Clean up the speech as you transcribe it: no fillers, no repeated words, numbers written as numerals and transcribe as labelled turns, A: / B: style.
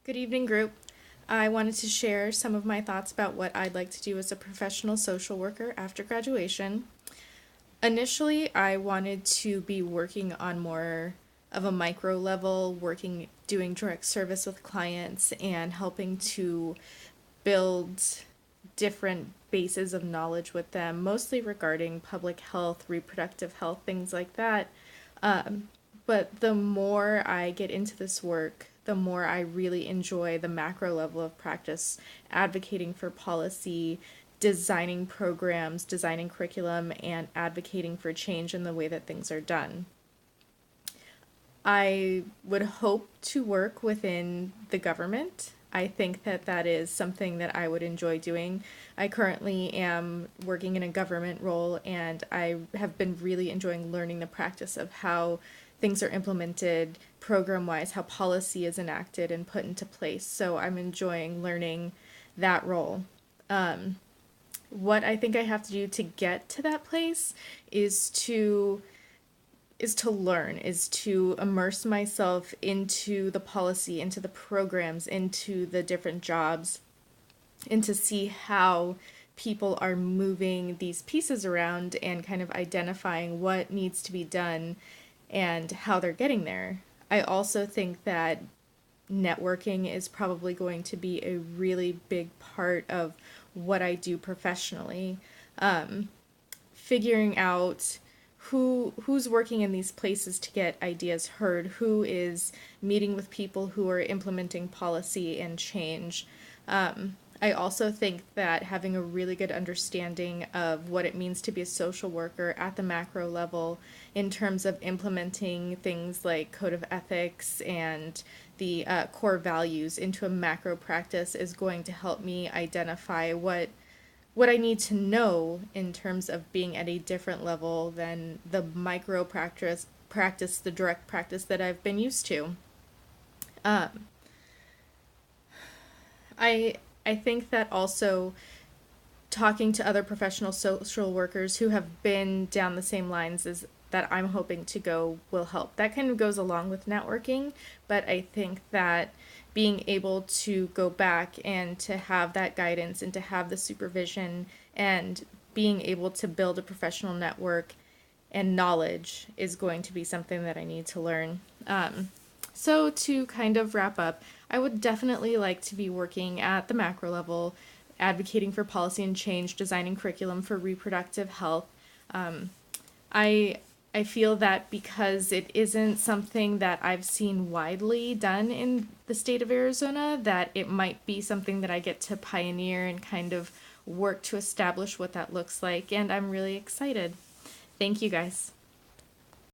A: Good evening, group. I wanted to share some of my thoughts about what I'd like to do as a professional social worker after graduation. Initially, I wanted to be working on more of a micro level, doing direct service with clients and helping to build different bases of knowledge with them, mostly regarding public health, reproductive health, things like that. But the more I get into this work, the more I really enjoy the macro level of practice, advocating for policy, designing programs, designing curriculum, and advocating for change in the way that things are done. I would hope to work within the government. I think that that is something that I would enjoy doing. I currently am working in a government role, and I have been really enjoying learning the practice of how things are implemented program wise, how policy is enacted and put into place. So I'm enjoying learning that role. What I think I have to do to get to that place is to immerse myself into the policy, into the programs, into the different jobs, and to see how people are moving these pieces around and kind of identifying what needs to be done and how they're getting there. I also think that networking is probably going to be a really big part of what I do professionally. Figuring out who's working in these places to get ideas heard, who is meeting with people who are implementing policy and change. I also think that having a really good understanding of what it means to be a social worker at the macro level in terms of implementing things like code of ethics and the core values into a macro practice is going to help me identify what I need to know in terms of being at a different level than the micro practice, the direct practice that I've been used to. Um, I I think that also talking to other professional social workers who have been down the same lines as that I'm hoping to go will help. That kind of goes along with networking, but I think that being able to go back and to have that guidance and to have the supervision and being able to build a professional network and knowledge is going to be something that I need to learn. So to kind of wrap up, I would definitely like to be working at the macro level, advocating for policy and change, designing curriculum for reproductive health. I I feel that because it isn't something that I've seen widely done in the state of Arizona, that it might be something that I get to pioneer and kind of work to establish what that looks like, and I'm really excited. Thank you guys.